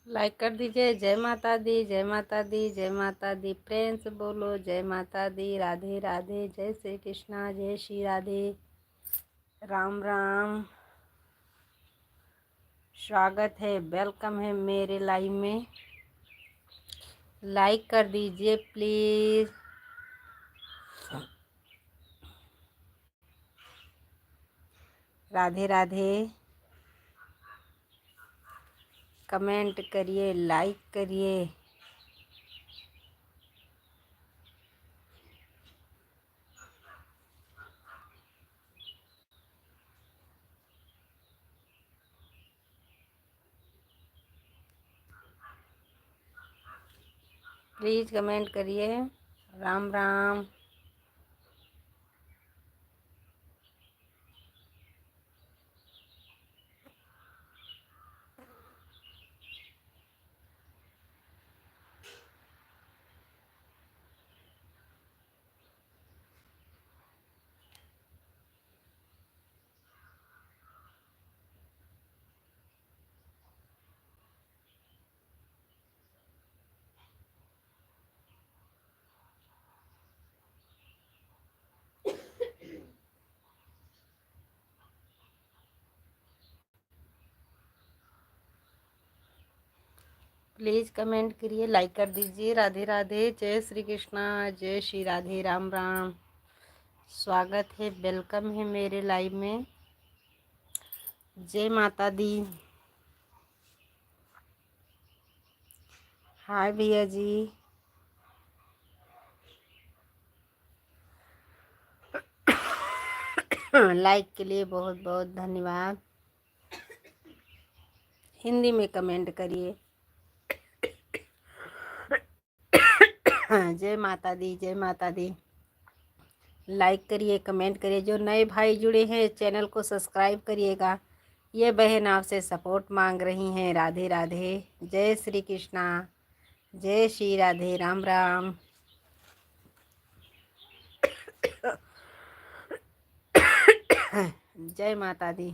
Like कर दीजिए। जय माता दी, जय माता दी, जय माता दी। प्रेम से बोलो जय माता दी। राधे राधे। जय श्री कृष्णा, जय श्री राधे। राम राम। स्वागत है, वेलकम है मेरे लाइव में। लाइक कर दीजिए प्लीज। राधे राधे। कमेंट करिए, लाइक करिए। प्लीज कमेंट करिए। राम राम। प्लीज कमेंट करिए, लाइक कर दीजिए। राधे राधे। जय श्री कृष्णा, जय श्री राधे। राम राम। स्वागत है, वेलकम है मेरे लाइव में। जय माता दी। हाय भैया जी। लाइक के लिए बहुत बहुत धन्यवाद। हिंदी में कमेंट करिए। जय माता दी, जय माता दी। लाइक करिए, कमेंट करिए। जो नए भाई जुड़े हैं चैनल को सब्सक्राइब करिएगा। ये बहन आपसे सपोर्ट मांग रही हैं। राधे राधे। जय श्री कृष्णा, जय श्री राधे। राम राम। जय माता दी।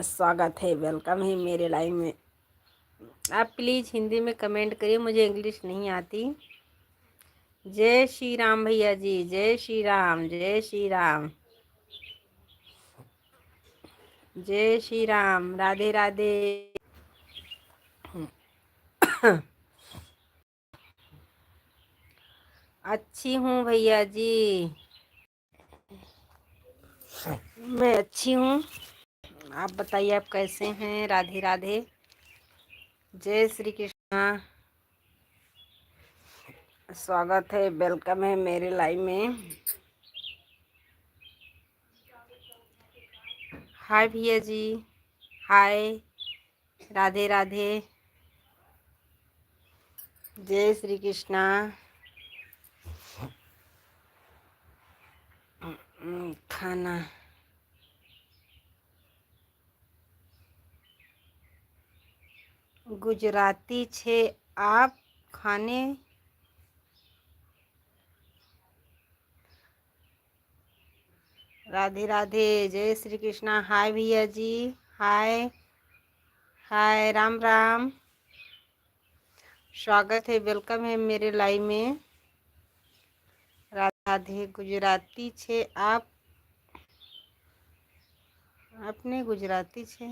स्वागत है, वेलकम है मेरे लाइव में। आप प्लीज़ हिंदी में कमेंट करिए, मुझे इंग्लिश नहीं आती। जय श्री राम भैया जी। जय श्री राम, जय श्री राम। जय श्री राम। राधे राधे। अच्छी हूँ भैया जी, मैं अच्छी हूँ। आप बताइए, आप कैसे हैं? राधे राधे। जय श्री कृष्णा। स्वागत है, वेलकम है मेरे लाइव में। हाय भैया जी। हाय। राधे राधे। जय श्री कृष्णा। खाना गुजराती छे आप खाने। राधे राधे। जय श्री कृष्णा। हाय भैया जी। हाय। हाय। राम राम। स्वागत है, वेलकम है मेरे लाइव में। राधे। गुजराती छे आप अपने गुजराती छे।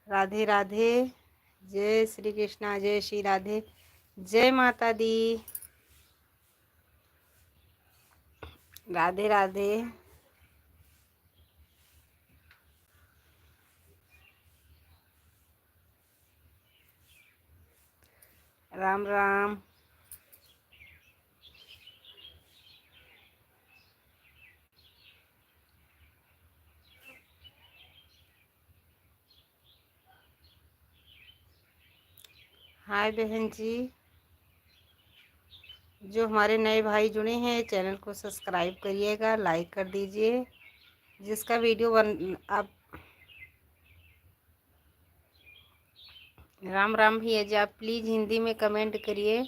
राधे राधे। जय श्री कृष्णा, जय श्री राधे। जय माता दी। राधे राधे। राम राम। हाय बहन जी। जो हमारे नए भाई जुड़े हैं चैनल को सब्सक्राइब करिएगा, लाइक कर दीजिए। जिसका वीडियो बन आप राम राम भैया जी, आप प्लीज़ हिंदी में कमेंट करिए,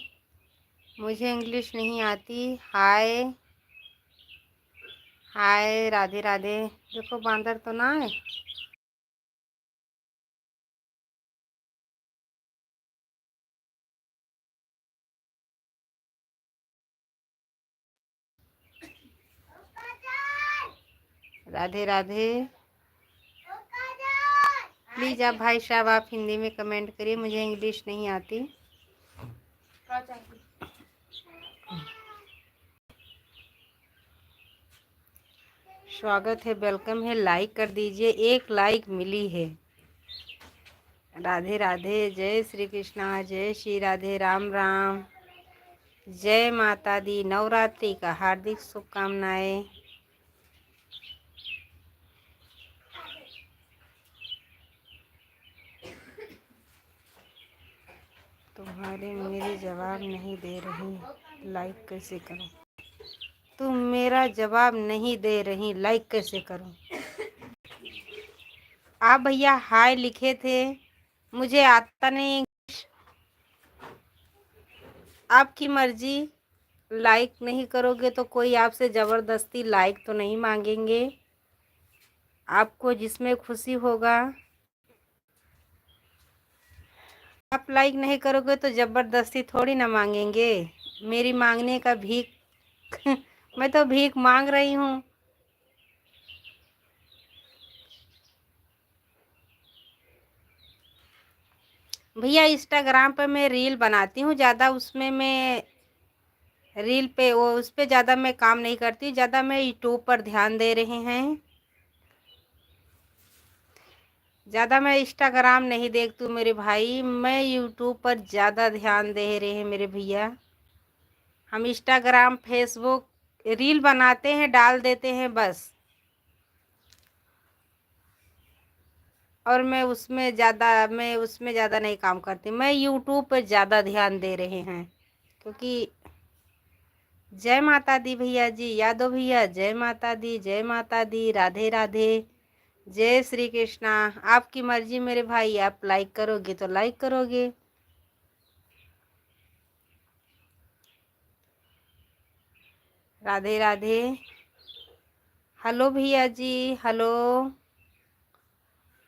मुझे इंग्लिश नहीं आती। हाय हाय राधे राधे। देखो बांदर तो ना है। राधे राधे। प्लीज़ आप भाई साहब आप हिंदी में कमेंट करिए, मुझे इंग्लिश नहीं आती। स्वागत है, वेलकम है, लाइक कर दीजिए। एक लाइक मिली है। राधे राधे। जय श्री कृष्णा, जय श्री राधे, राम राम, जय माता दी। नवरात्रि का हार्दिक शुभकामनाएं। तुम्हारे मेरे जवाब नहीं दे रही, लाइक कैसे करूं? तुम मेरा जवाब नहीं दे रही, लाइक कैसे करूं? आप भैया हाय लिखे थे, मुझे आता नहीं। आपकी मर्जी। लाइक नहीं करोगे तो कोई आपसे ज़बरदस्ती लाइक तो नहीं मांगेंगे। आपको जिसमें खुशी होगा। आप लाइक नहीं करोगे तो ज़बरदस्ती थोड़ी ना मांगेंगे। मेरी मांगने का भीख मैं तो भीख मांग रही हूँ। भैया इंस्टाग्राम पर मैं रील बनाती हूँ ज़्यादा, उसमें मैं रील पे वो उस पर ज़्यादा मैं काम नहीं करती, ज़्यादा मैं यूट्यूब पर ध्यान दे रहे हैं। ज़्यादा मैं इंस्टाग्राम नहीं देखती मेरे भाई, मैं यूट्यूब पर ज़्यादा ध्यान दे रहे हैं मेरे भैया। हम इंस्टाग्राम फेसबुक रील बनाते हैं, डाल देते हैं बस। और मैं उसमें ज़्यादा नहीं काम करती, मैं यूट्यूब पर ज़्यादा ध्यान दे रहे हैं। क्योंकि जय माता दी भैया जी, यादव भैया, जय माता दी, जय माता दी, राधे राधे, जय श्री कृष्णा। आपकी मर्जी मेरे भाई, आप लाइक करोगे तो लाइक करोगे। राधे राधे। हेलो भैया जी, हेलो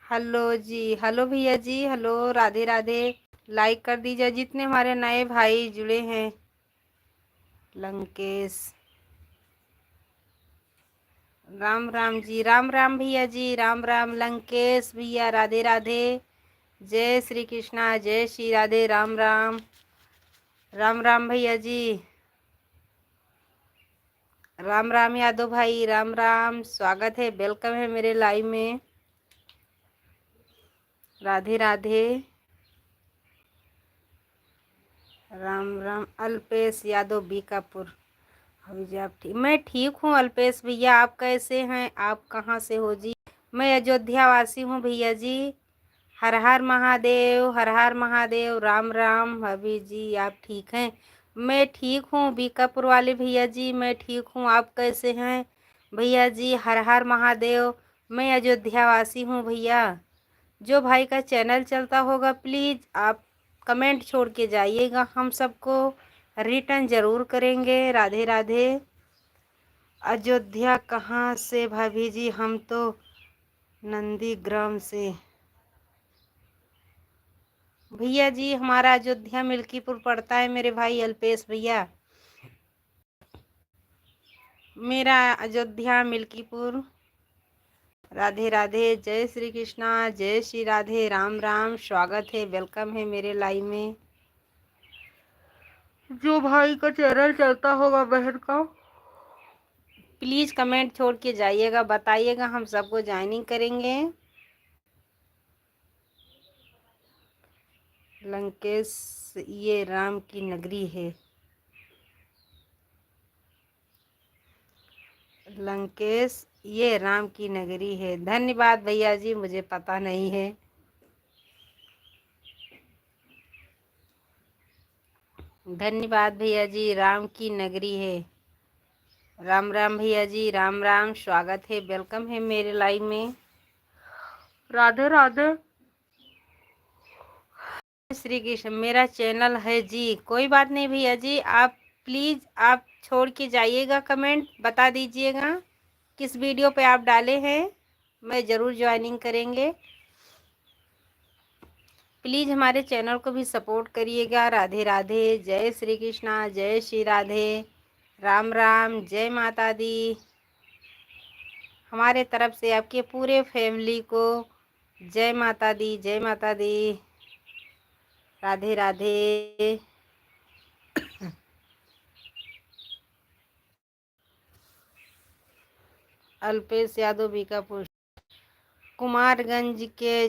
हेलो जी, हेलो भैया जी, हेलो राधे राधे। लाइक कर दीजिए जितने हमारे नए भाई जुड़े हैं। लंकेश, राम राम जी, राम राम भैया जी, राम राम। लंकेश भैया राधे राधे, जय श्री कृष्णा, जय श्री राधे, राम राम, राम राम भैया जी, राम राम यादव भाई, राम राम। स्वागत है, वेलकम है मेरे लाइव में। राधे राधे, राम राम। अल्पेश यादव बीकापुर। अभी जी आप ठीक? मैं ठीक हूँ अल्पेश भैया, आप कैसे हैं? आप कहाँ से हो जी? मैं अयोध्या वासी हूँ भैया जी। हर हर महादेव, हर हर महादेव, राम राम। अभी जी आप ठीक हैं? मैं ठीक हूँ बीकापुर वाले भैया जी, मैं ठीक हूँ। आप कैसे हैं भैया जी? हर हर महादेव। मैं अयोध्या वासी हूँ भैया। जो भाई का चैनल चलता होगा प्लीज़ आप कमेंट छोड़ के जाइएगा, हम सबको रिटर्न ज़रूर करेंगे। राधे राधे। अयोध्या कहाँ से भाभी जी? हम तो नंदीग्राम से। भैया जी हमारा अयोध्या मिल्कीपुर पड़ता है मेरे भाई अल्पेश भैया। मेरा अयोध्या मिल्कीपुर। राधे राधे, जय श्री कृष्णा, जय श्री राधे, राम राम। स्वागत है, वेलकम है मेरे लाइव में। जो भाई का चैनल चलता होगा बहन का प्लीज़ कमेंट छोड़ के जाइएगा, बताइएगा, हम सबको ज्वाइनिंग करेंगे। लंकेश ये राम की नगरी है। लंकेश ये राम की नगरी है। धन्यवाद भैया जी, मुझे पता नहीं है। धन्यवाद भैया जी, राम की नगरी है। राम राम भैया जी, राम राम, स्वागत है, वेलकम है मेरे लाइव में। राधे राधे। श्री कृष्ण मेरा चैनल है जी। कोई बात नहीं भैया जी, आप प्लीज़ आप छोड़ के जाइएगा, कमेंट बता दीजिएगा किस वीडियो पे आप डाले हैं, मैं ज़रूर ज्वाइनिंग करेंगे। प्लीज़ हमारे चैनल को भी सपोर्ट करिएगा। राधे राधे, जय श्री कृष्णा, जय श्री राधे, राम राम, जय माता दी। हमारे तरफ से आपके पूरे फैमिली को जय माता दी, जय माता दी, राधे राधे। अल्पेश यादव बीकापुर कुमारगंज के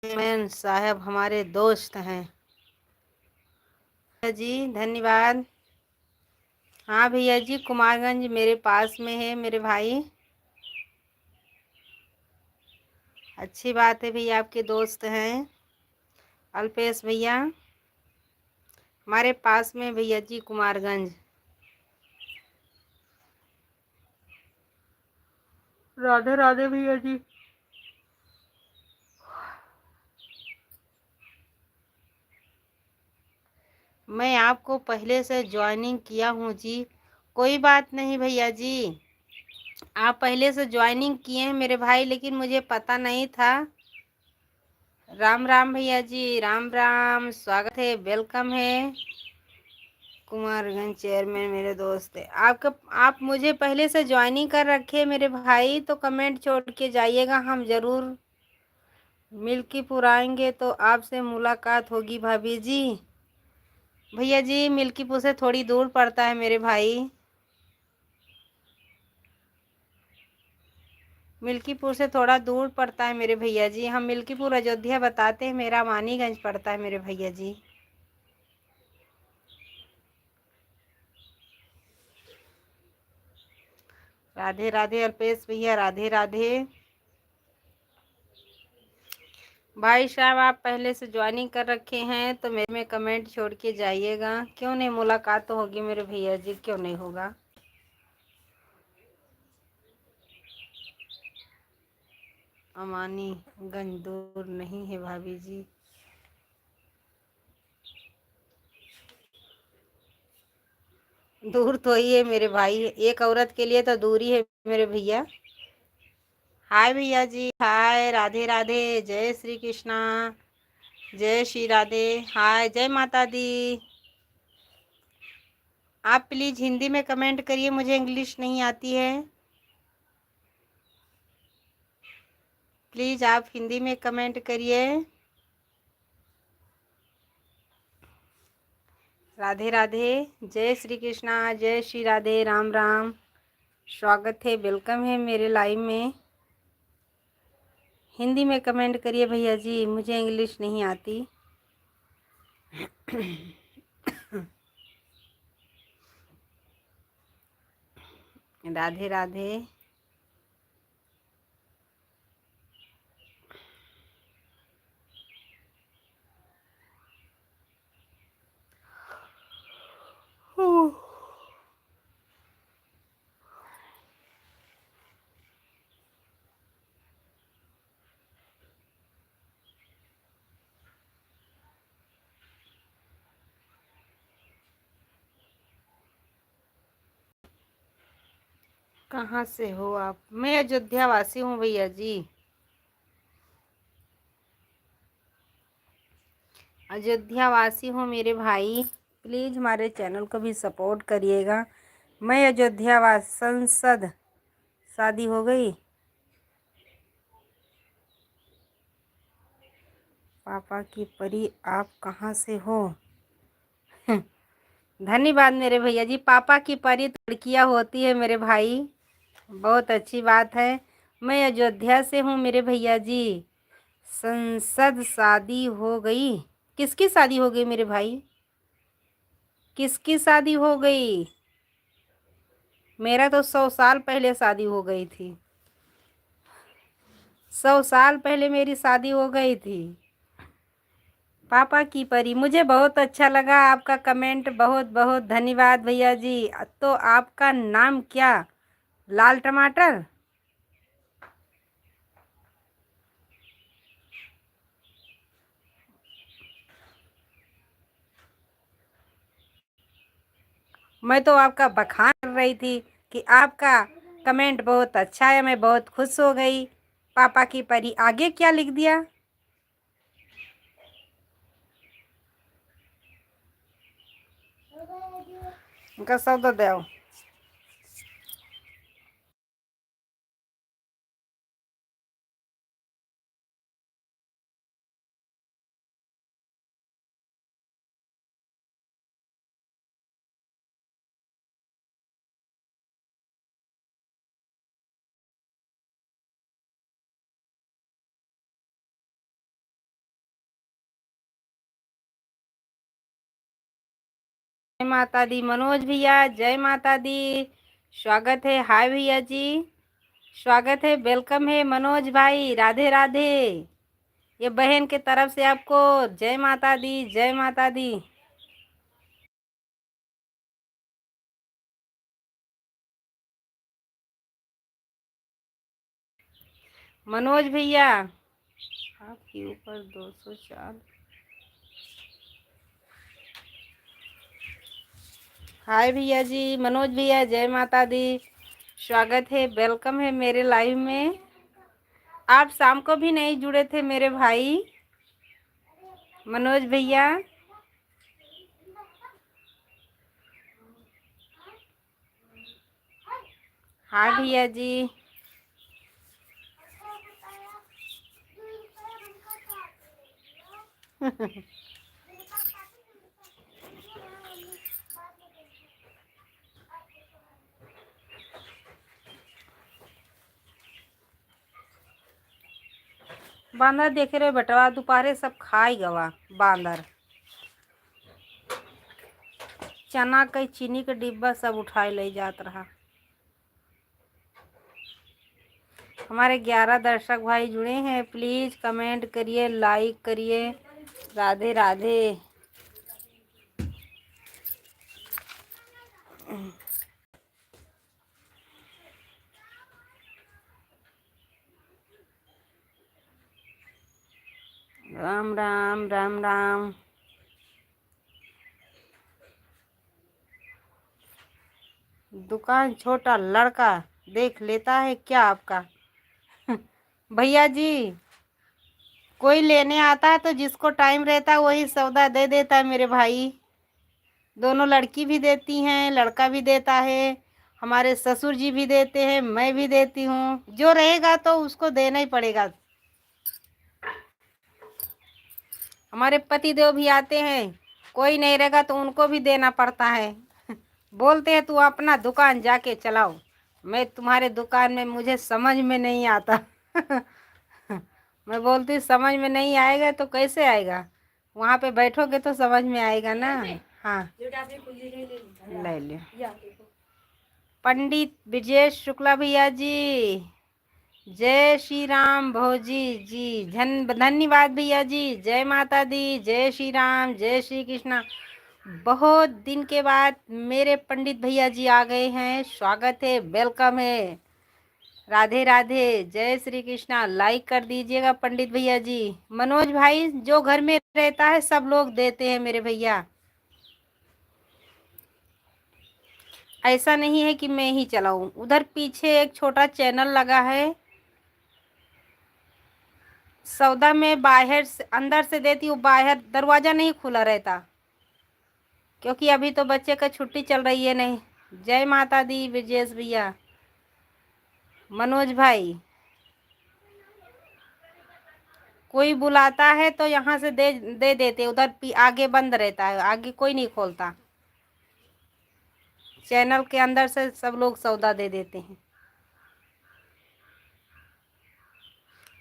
चेयरमैन साहब हमारे दोस्त हैं जी। धन्यवाद। हाँ भैया जी, कुमारगंज मेरे पास में है मेरे भाई। अच्छी बात है भैया, आपके दोस्त हैं अल्पेश भैया, हमारे पास में भैया जी कुमारगंज। राधे राधे भैया जी। मैं आपको पहले से ज्वाइनिंग किया हूँ जी। कोई बात नहीं भैया जी, आप पहले से ज्वाइनिंग किए हैं मेरे भाई, लेकिन मुझे पता नहीं था। राम राम भैया जी, राम राम, स्वागत है, वेलकम है। कुमारगंज चेयरमैन मेरे दोस्त है आपका। आप मुझे पहले से ज्वाइनिंग कर रखे मेरे भाई, तो कमेंट छोड़ के जाइएगा, हम ज़रूर मिल्कीपुर आएंगे तो आपसे मुलाकात होगी भाभी जी। भैया जी मिल्कीपुर से थोड़ी दूर पड़ता है मेरे भाई, मिल्कीपुर से थोड़ा दूर पड़ता है मेरे भैया जी। हम मिल्कीपुर अयोध्या बताते हैं, मेरा मानीगंज पड़ता है मेरे भैया जी। राधे राधे अल्पेश भैया, राधे राधे। भाई साहब आप पहले से ज्वाइनिंग कर रखे हैं तो मेरे में कमेंट छोड़ के जाइएगा। क्यों नहीं, मुलाकात तो होगी मेरे भैया जी, क्यों नहीं होगा। अमानीगंज दूर नहीं है भाभी जी। दूर तो ही है मेरे भाई, एक औरत के लिए तो दूरी है मेरे भैया। हाय भैया जी, हाय, राधे राधे, जय श्री कृष्णा, जय श्री राधे, हाय, जय माता दी। आप प्लीज़ हिंदी में कमेंट करिए, मुझे इंग्लिश नहीं आती है। प्लीज़ आप हिंदी में कमेंट करिए। राधे राधे, जय श्री कृष्णा, जय श्री राधे, राम राम, स्वागत है, वेलकम है मेरे लाइव में। हिंदी में कमेंट करिए भैया जी, मुझे इंग्लिश नहीं आती। राधे राधे। कहाँ से हो आप? मैं अयोध्या वासी हूँ भैया जी, अयोध्या वासी हूँ मेरे भाई। प्लीज़ हमारे चैनल को भी सपोर्ट करिएगा। मैं अयोध्या वासी, संसद शादी हो गई। पापा की परी, आप कहाँ से हो? धन्यवाद मेरे भैया जी। पापा की परी तो लड़कियाँ होती है मेरे भाई, बहुत अच्छी बात है। मैं अयोध्या से हूँ मेरे भैया जी। संसद शादी हो गई? किसकी शादी हो गई मेरे भाई? किसकी शादी हो गई? मेरा तो 100 साल पहले शादी हो गई थी। 100 साल पहले मेरी शादी हो गई थी। पापा की परी, मुझे बहुत अच्छा लगा आपका कमेंट, बहुत बहुत धन्यवाद भैया जी। तो आपका नाम क्या? लाल टमाटर? मैं तो आपका बखान कर रही थी कि आपका कमेंट बहुत अच्छा है, मैं बहुत खुश हो गई। पापा की परी, आगे क्या लिख दिया? उनका शब्द दो। जय माता दी मनोज भैया, जय माता दी। स्वागत है। हाय भैया जी, स्वागत है, वेलकम है मनोज भाई, राधे राधे। ये बहन के तरफ से आपको जय माता दी, जय माता दी। मनोज भैया, आपके ऊपर 204। हाय भैया जी, मनोज भैया, जय माता दी। स्वागत है, वेलकम है मेरे लाइव में। आप शाम को भी नहीं जुड़े थे मेरे भाई मनोज भैया। हाँ भैया जी। बांदर देख रहे बटवा, दोपहरे सब खाई गवा बांदर। चना के चीनी के डिब्बा सब उठाए ले जात रहा। हमारे 11 दर्शक भाई जुड़े हैं, प्लीज कमेंट करिए, लाइक करिए। राधे राधे। राम राम राम राम। दुकान छोटा लड़का देख लेता है क्या आपका? भैया जी, कोई लेने आता है तो जिसको टाइम रहता है वही सौदा दे देता है मेरे भाई। दोनों लड़की भी देती हैं, लड़का भी देता है, हमारे ससुर जी भी देते हैं, मैं भी देती हूँ। जो रहेगा तो उसको देना ही पड़ेगा। हमारे पति देव भी आते हैं, कोई नहीं रहेगा तो उनको भी देना पड़ता है। बोलते हैं तू अपना दुकान जाके चलाओ। मैं तुम्हारे दुकान में, मुझे समझ में नहीं आता। मैं बोलती समझ में नहीं आएगा तो कैसे आएगा? वहाँ पे बैठोगे तो समझ में आएगा ना। हाँ, ले लियो। पंडित विजय शुक्ला भैया जी, जय श्री राम भौजी जी, धन्यवाद भैया जी। जय माता दी, जय श्री राम, जय श्री कृष्णा। बहुत दिन के बाद मेरे पंडित भैया जी आ गए हैं, स्वागत है, वेलकम है। राधे राधे, जय श्री कृष्णा। लाइक कर दीजिएगा पंडित भैया जी। मनोज भाई, जो घर में रहता है सब लोग देते हैं मेरे भैया। ऐसा नहीं है कि मैं ही चलाऊं। उधर पीछे एक छोटा चैनल लगा है, सौदा में बाहर से अंदर से देती हूँ, बाहर दरवाजा नहीं खुला रहता क्योंकि अभी तो बच्चे का छुट्टी चल रही है। नहीं। जय माता दी विजेश भैया, मनोज भाई। कोई बुलाता है तो यहाँ से दे दे देते, उधर आगे बंद रहता है, आगे कोई नहीं खोलता। चैनल के अंदर से सब लोग सौदा दे देते हैं।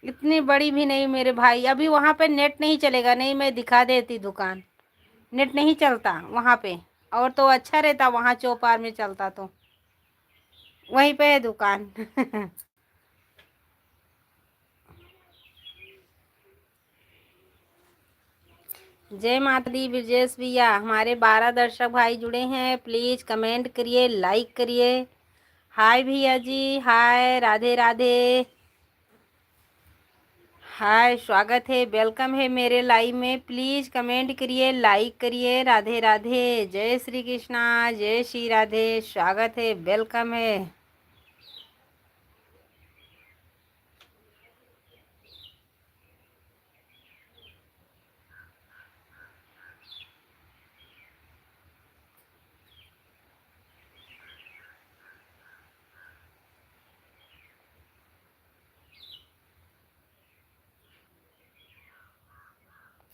इतनी बड़ी भी नहीं मेरे भाई, अभी वहाँ पे नेट नहीं चलेगा। नहीं, मैं दिखा देती दुकान, नेट नहीं चलता वहाँ पे। और तो अच्छा रहता, वहाँ चौपार में चलता तो। वहीं पे है दुकान। जय माता दी ब्रजेश भैया। हमारे 12 दर्शक भाई जुड़े हैं, प्लीज कमेंट करिए, लाइक करिए। हाय भैया जी, हाय, राधे राधे, हाय, स्वागत है, वेलकम है मेरे लाइव में। प्लीज कमेंट करिए, लाइक करिए। राधे राधे, जय श्री कृष्णा, जय श्री राधे, स्वागत है, वेलकम है।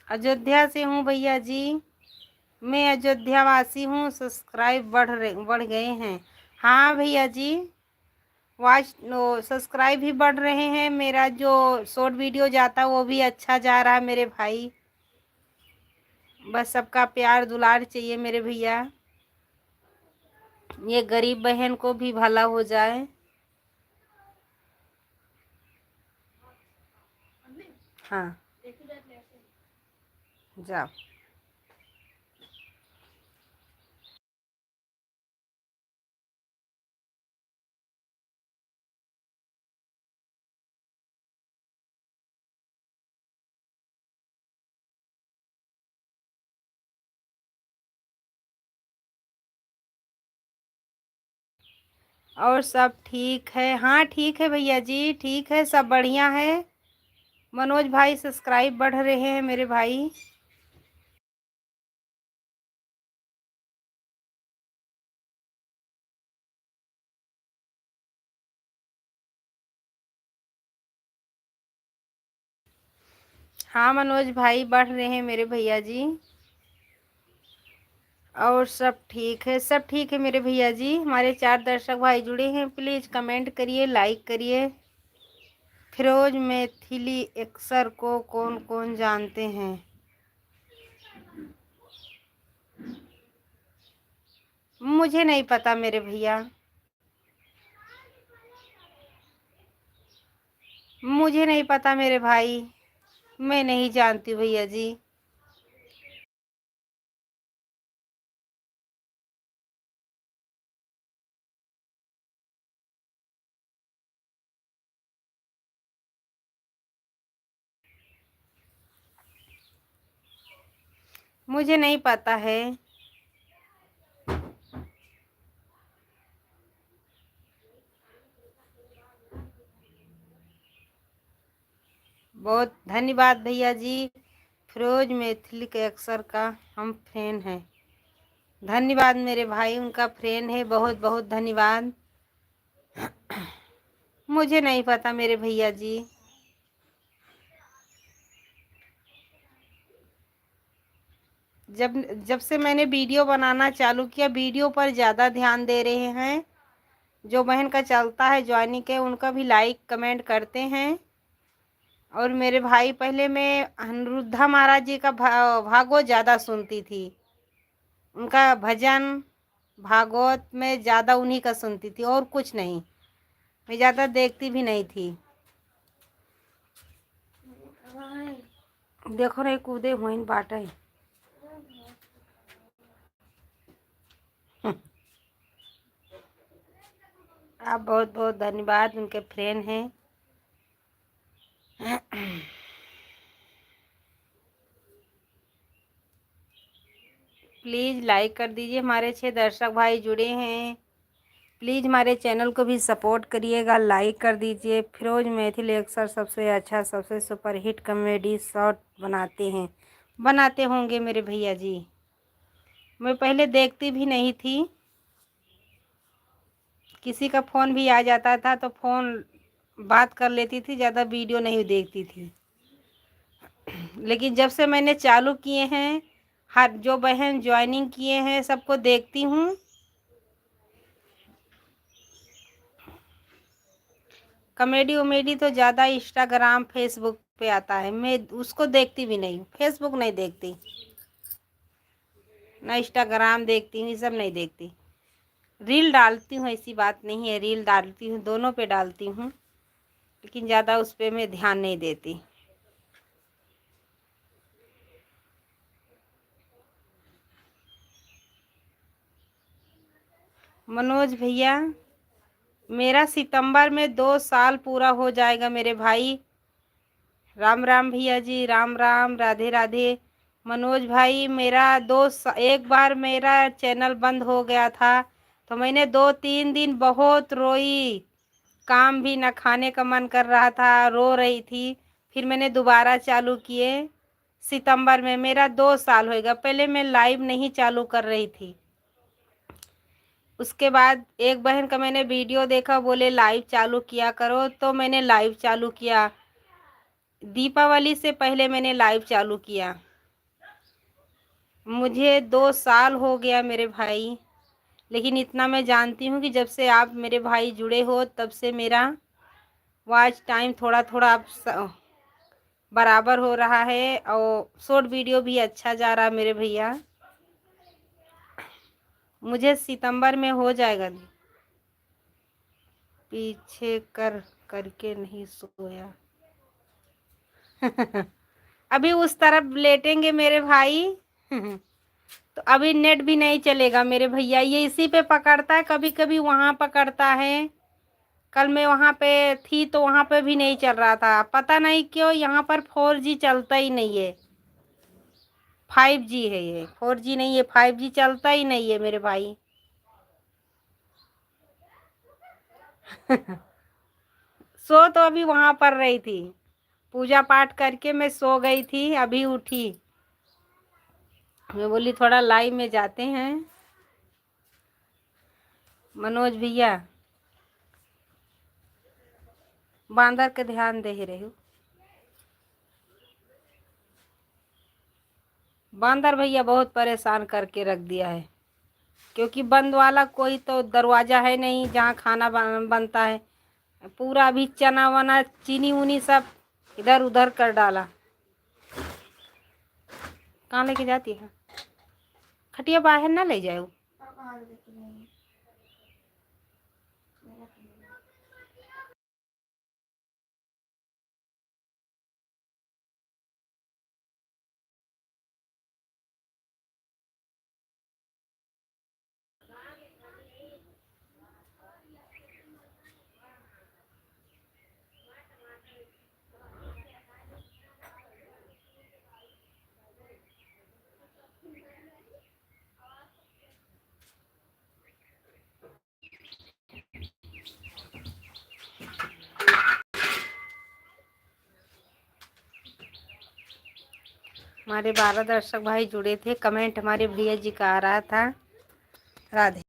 अयोध्या से हूँ भैया जी, मैं अयोध्या वासी हूँ। सब्सक्राइब बढ़ गए हैं। हाँ भैया जी, वॉच सब्सक्राइब भी बढ़ रहे हैं। मेरा जो शॉर्ट वीडियो जाता है वो भी अच्छा जा रहा है मेरे भाई। बस सबका प्यार दुलार चाहिए मेरे भैया। ये गरीब बहन को भी भला हो जाए। हाँ, जाओ। और सब ठीक है? हाँ ठीक है भैया जी, ठीक है, सब बढ़िया है। मनोज भाई, सब्सक्राइब बढ़ रहे हैं मेरे भाई। हाँ मनोज भाई, बढ़ रहे हैं मेरे भैया जी। और सब ठीक है, सब ठीक है मेरे भैया जी। हमारे 4 दर्शक भाई जुड़े हैं, प्लीज़ कमेंट करिए, लाइक करिए। फिरोज मैथिली अक्सर को कौन कौन जानते हैं? मुझे नहीं पता मेरे भैया, मुझे नहीं पता मेरे भाई, मैं नहीं जानती भैया जी। मुझे नहीं पता है। बहुत धन्यवाद भैया जी। फिरोज मैथिली के अक्सर का हम फ्रेंड हैं। धन्यवाद मेरे भाई, उनका फ्रेंड है, बहुत बहुत धन्यवाद। मुझे नहीं पता मेरे भैया जी। जब जब से मैंने वीडियो बनाना चालू किया, वीडियो पर ज़्यादा ध्यान दे रहे हैं। जो बहन का चलता है ज्वाइनिंग के, उनका भी लाइक कमेंट करते हैं। और मेरे भाई, पहले मैं अनिरुद्धा महाराज जी का भागवत ज़्यादा सुनती थी। उनका भजन भागवत में ज़्यादा उन्हीं का सुनती थी, और कुछ नहीं। मैं ज़्यादा देखती भी नहीं थी। देखो रे, कूदे हुई बाटे। आप बहुत बहुत धन्यवाद, उनके फ्रेंड हैं। प्लीज़ लाइक कर दीजिए। हमारे 6 दर्शक भाई जुड़े हैं, प्लीज़ हमारे चैनल को भी सपोर्ट करिएगा, लाइक कर दीजिए। फिरोज मैथिली अक्सर सबसे अच्छा, सबसे सुपर हिट कॉमेडी शॉर्ट बनाते हैं। बनाते होंगे मेरे भैया जी। मैं पहले देखती भी नहीं थी। किसी का फ़ोन भी आ जाता था तो फ़ोन बात कर लेती थी, ज़्यादा वीडियो नहीं देखती थी। लेकिन जब से मैंने चालू किए हैं, हर जो बहन ज्वाइनिंग किए हैं सबको देखती हूँ। कॉमेडी वमेडी तो ज़्यादा इंस्टाग्राम फेसबुक पे आता है, मैं उसको देखती भी नहीं हूँ। फेसबुक नहीं देखती, ना इंस्टाग्राम देखती हूँ, ये सब नहीं देखती। रील डालती हूँ, ऐसी बात नहीं है, रील डालती हूँ, दोनों पे डालती हूँ, लेकिन ज़्यादा उस पर मैं ध्यान नहीं देती। मनोज भैया, मेरा सितंबर में 2 साल पूरा हो जाएगा मेरे भाई। राम राम भैया जी, राम राम, राधे राधे। मनोज भाई, मेरा एक बार मेरा चैनल बंद हो गया था, तो मैंने 2-3 दिन बहुत रोई, काम भी न खाने का मन कर रहा था, रो रही थी। फिर मैंने दोबारा चालू किए सितंबर में, मेरा 2 साल होएगा। पहले मैं लाइव नहीं चालू कर रही थी, उसके बाद एक बहन का मैंने वीडियो देखा, बोले लाइव चालू किया करो, तो मैंने लाइव चालू किया। दीपावली से पहले मैंने लाइव चालू किया। मुझे 2 साल हो गया मेरे भाई, लेकिन इतना मैं जानती हूँ कि जब से आप मेरे भाई जुड़े हो, तब से मेरा वॉच टाइम थोड़ा थोड़ा अब बराबर हो रहा है, और शॉर्ट वीडियो भी अच्छा जा रहा है मेरे भैया। मुझे सितंबर में हो जाएगा। पीछे करके नहीं सोया। अभी उस तरफ लेटेंगे मेरे भाई। तो अभी नेट भी नहीं चलेगा मेरे भैया, ये इसी पे पकड़ता है, कभी कभी वहाँ पकड़ता है। कल मैं वहाँ पे थी तो वहाँ पे भी नहीं चल रहा था, पता नहीं क्यों। यहाँ पर 4G चलता ही नहीं है, 5G है ये, 4G नहीं है, 5G चलता ही नहीं है मेरे भाई। सो तो अभी वहाँ पर रही थी, पूजा पाठ करके मैं सो गई थी, अभी उठी। मैं बोली थोड़ा लाइव में जाते हैं। मनोज भैया, बांदर के ध्यान दे ही रही हूँ। बांदर भैया बहुत परेशान करके रख दिया है, क्योंकि बंद वाला कोई तो दरवाज़ा है नहीं जहाँ खाना बनता है। पूरा अभी चना वना चीनी उनी सब इधर उधर कर डाला। कहाँ लेके जाती है? खटिया बाहर ना ले जाओ। हमारे 12 दर्शक भाई जुड़े थे, कमेंट हमारे भैया जी का आ रहा था। राधे।